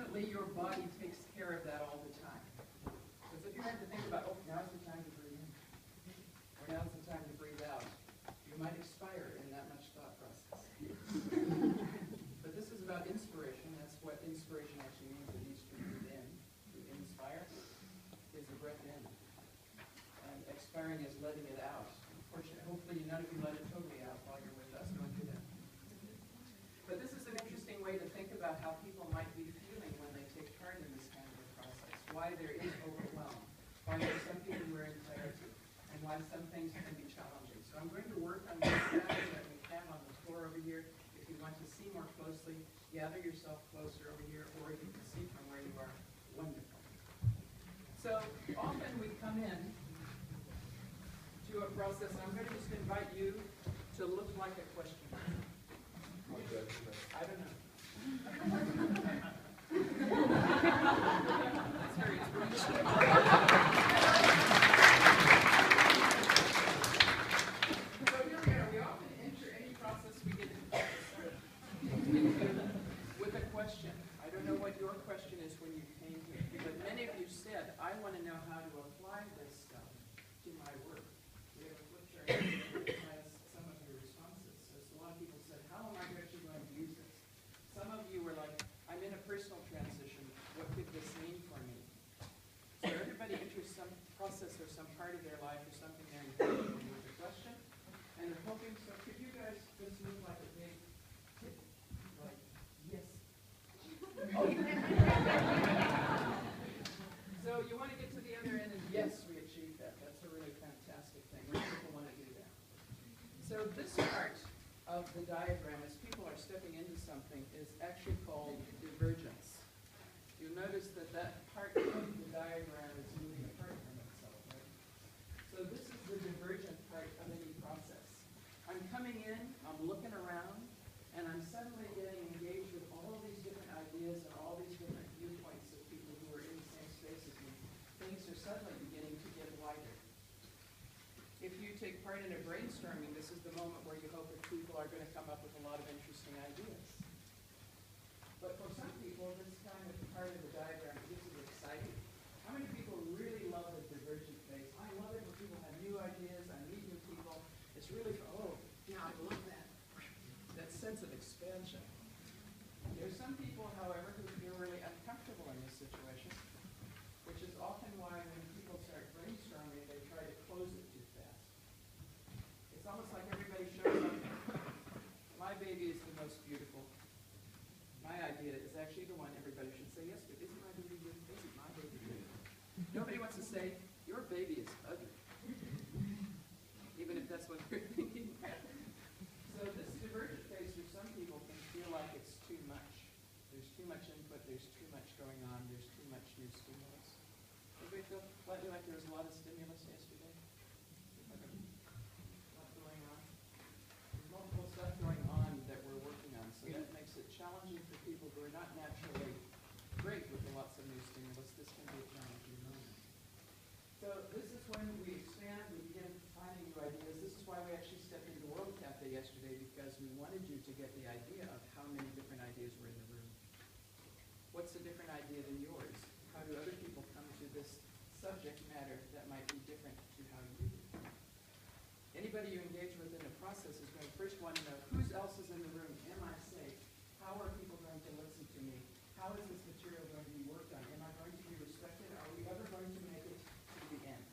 ultimately, your body takes care of that all the time. Because if you have to think about, oh, now's the time to breathe in, or now's the time to breathe out, you might expire in that much thought process. But this is about inspiration. That's what inspiration actually means. It needs to breathe in. To inspire is the breath in. And expiring is letting it out. Unfortunately, hopefully none of you let it totally out while you're with us. Don't do that. But this is an interesting way to think about how people might be feeling when they take part in this kind of a process. Why there is overwhelm. Why there are some people who are in clarity. And why some things can be challenging. So I'm going to work on this pattern that we have on the floor over here. If you want to see more closely, gather yourself closer over here, or you can see from where you are. Wonderful. So often we come in to a process, and I'm going to just invite you to look like a question. I don't know. That's very inspirational. So here we are. We often enter any process we get into with a question. I don't know what your question is when you came here, but many of you said, I want to know how to apply this stuff to my work. We have a flip chart that has some of your responses. So a lot of people said, how am I actually going to use this? Some of you were like, I'm in a personal transition. What could this mean for me? So everybody enters some process or some part of their life or something they're engaged in with a question. And they're hoping, so could you guys just move like a big tip? Like, yes. So you want to get to the other end and yes, we achieved that. That's a really fantastic thing. Most people want to do that. So this part of the diagram, as people are stepping into something, is actually called divergence. You'll notice that that part of the diagram is moving apart from itself, right? So this is the divergent part of any process. I'm coming in, I'm looking around, and I'm suddenly getting engaged with all of these different ideas and all these different viewpoints of people who are in the same space as me. Things are suddenly beginning to get wider. If you take part in a brainstorming, this is the moment where you hope that people are going to come up with a lot of interesting ideas. But for some people, this kind of part of the diagram, this is exciting. How many people really love the divergent phase? I love it when people have new ideas, I meet new people. It's really, oh, yeah, I love that. That sense of expansion. There's some people, however, who feel really uncomfortable in this situation, which is often why when people start brainstorming, they try to close it too fast. It's almost like everybody shows up. My baby is the most beautiful. My idea is actually the one everybody should say yes to. Isn't my baby good? Isn't my baby good? Nobody wants to say, your baby is ugly. Even if that's what they're thinking. So this divergent phase for some people can feel like it's too much. There's too much input, there's too much going on, there's too much new stimulus. Anybody feel slightly like there was a lot of stimulus yesterday? A lot going on? There's multiple stuff going on that we're working on, so that makes it challenging for people who are not naturally great with lots of new stimulus. This can be a challenging moment. So this is when we expand, we begin finding new ideas. This is why we actually stepped into World Cafe yesterday, because we wanted you to get the idea of how many different ideas were in the room. What's a different idea than yours? How do other people come to this subject matter that might be different to how you do it? Anybody you engage with in the process is going to first want to know, who else is in the room? Am I safe? How are people going to listen to me? How is this material going to be worked on? Am I going to be respected? Are we ever going to make it to the end?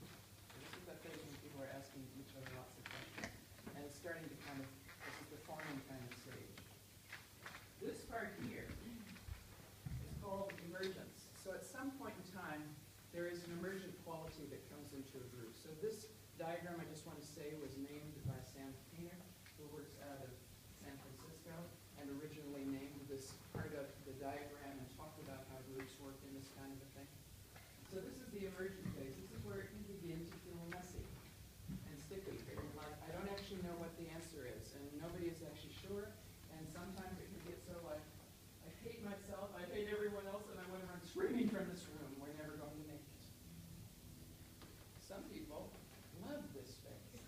So this is that phase when people are asking each other lots of questions. And it's starting to kind of, this is the forming kind of stage. This part here is called emergence. So at some point in time, there is an emergent quality that comes into a group. So this diagram, I just want to say, was named by Sam Keener, who works out of San Francisco, and originally named this part of the diagram and talked about how groups work in this kind of a thing. So this is the emergent phase. This is where it can begin to feel messy and sticky. Like, I don't actually know what the answer is, and nobody is actually sure, and sometimes it can get so like, I hate myself, I hate everyone else, and I want to run screaming from this room. We're never going to make it. Some people love this phase.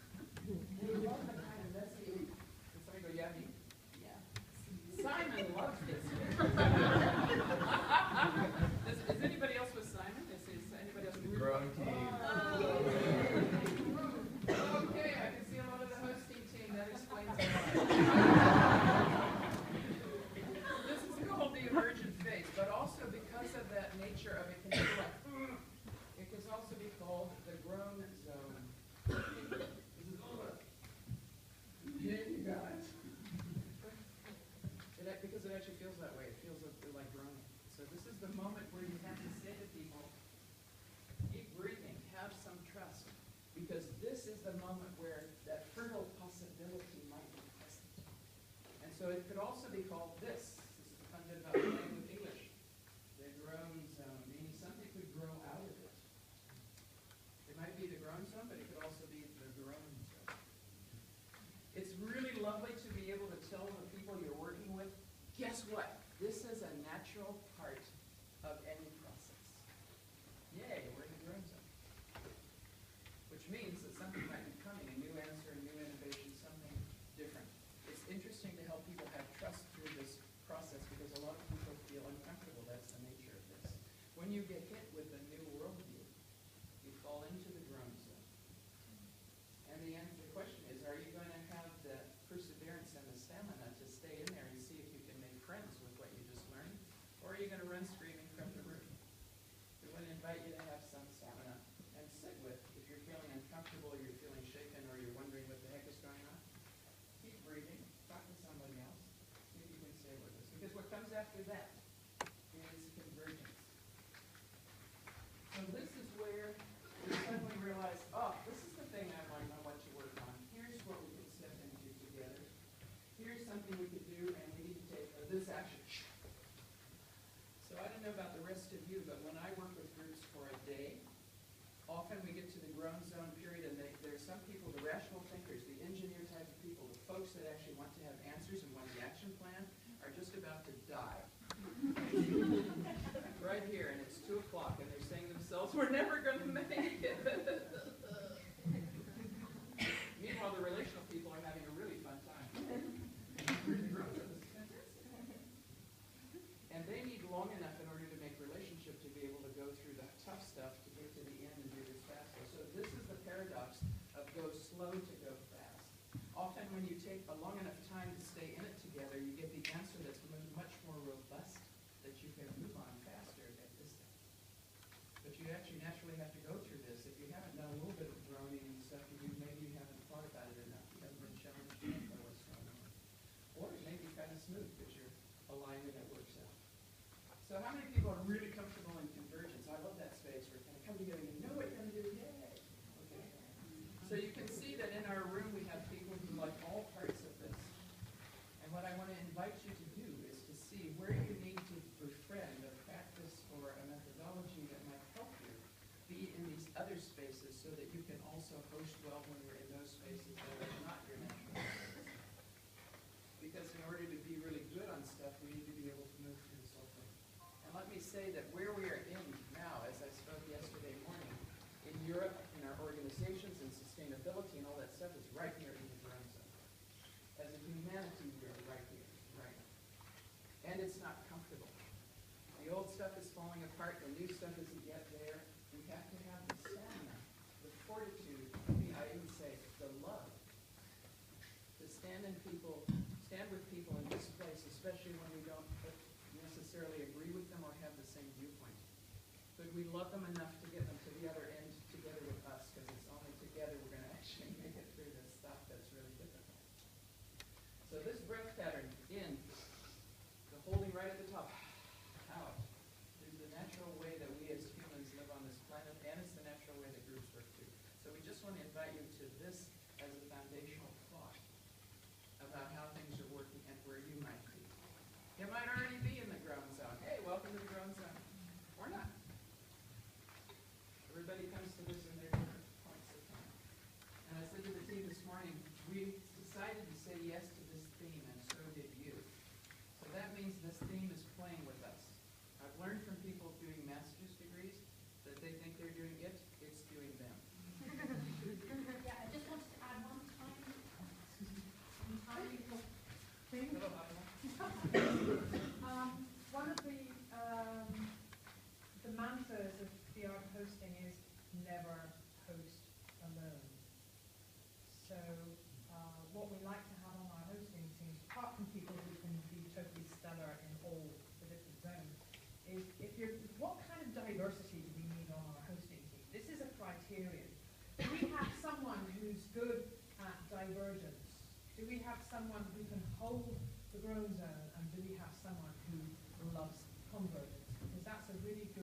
because it actually feels that way. It feels like groaning. So this is the moment where you have to say to people, keep breathing, have some trust, because this is the moment where that fertile possibility might be present. And so it could also be called this. This is the fun bit about playing with English. The groan zone, meaning something could grow out of it. It might be the groan zone, but it could also be the groan zone. It's really lovely to be able to tell the people you're working with, guess what? This is a natural part of any process. Yay, we're in the groan zone. Which means that something might be coming, a new answer, a new innovation, something different. It's interesting to help people have trust through this process because a lot of people feel uncomfortable. That's the nature of this. When you get hit with a new worldview, you fall into the groan zone. And the question is, are you going to have the perseverance and the stamina to stay in there and see if you can make friends with what you just learned? Or are you going to run screaming from the room? We want to invite you to have some stamina and sit with, if you're feeling uncomfortable, you're feeling shaken, or you're wondering what the heck is going on. Keep breathing, talk to somebody else, see if you can stay with us. Because what comes after that is convergence. So this is where you suddenly realize, oh, this is the thing I want to work on. Here's what we can step into together. Here's something we could do, and we need to take this action. So I don't know about the rest of you, but when I work with groups for a day, often we get to the groan zone period, and there's some people, the rational thinkers, the engineer type of people, the folks that actually want to have answers and want the action plan, are just about to die. Right here, and it's 2 o'clock, and they're saying to themselves, we're never going to make it. Meanwhile, the relational people are having a really fun time. And they need long enough in order to make relationship to be able to go through the tough stuff to get to the end and do this faster. So this is the paradox of go slow to go fast. Often when you take a long enough time to stay in it together, you get the answer that's much more robust, that you can move on faster at this time. But you actually naturally have to go through this. If you haven't done a little bit of groaning and stuff, maybe you haven't thought about it enough. You haven't been challenged enough by what's going on. Or it may be kind of smooth because your alignment that works out. So how many people are really comfortable in convergence? I love that space where kind of come together and you know what you're going to do. Yay! Okay. So you can see that in our room we have people who like all parts of this. And what I want to invite you to do is to see where you need to befriend a practice or a methodology that might help you be in these other spaces so that you can also host well when you're in those spaces that are not your natural spaces. Because in order to be really good on stuff, we need to be able to move through this whole thing. And let me say that where we are in now, as I spoke yesterday morning, in Europe, in our organizations, and sustainability and all that stuff is right here in the ground zone. As a humanity, we are right here, right now. And it's not comfortable. The old stuff is falling apart, the new stuff isn't yet there. We have to have the stamina, the fortitude, maybe I even say the love, to stand with people in this place, especially when we don't necessarily agree with them or have the same viewpoint. Could we love them enough to get them to the other end together with us? Because it's only together we're going to actually make it through this stuff that's really difficult. So this breath pattern, in, the holding right at the top, out, is the natural way that we as humans live on this planet, and it's the natural way that groups work too. So we just want to invite you to this as a foundational thought about how things are working and where you might be. You might already be in the ground zone. Hey, welcome to the ground zone. Or not. Everybody comes to this in their different points of time. And I said to the team this morning, we decided to say yes to this theme, and so did you. So that means this theme is playing with us. I've learned from people doing master's degrees that they think they're doing it, it's doing them. Yeah, I just wanted to add one tiny thing. Hello, Hannah. One of the mantras of the art of hosting is never host alone. So what we like to have on our hosting teams, apart from people who can be totally stellar in all the different zones, is what kind of diversity do we need on our hosting team? This is a criterion. Do we have someone who's good at divergence? Do we have someone who can hold the grown zone, and do we have someone who loves convergence? Because that's a really good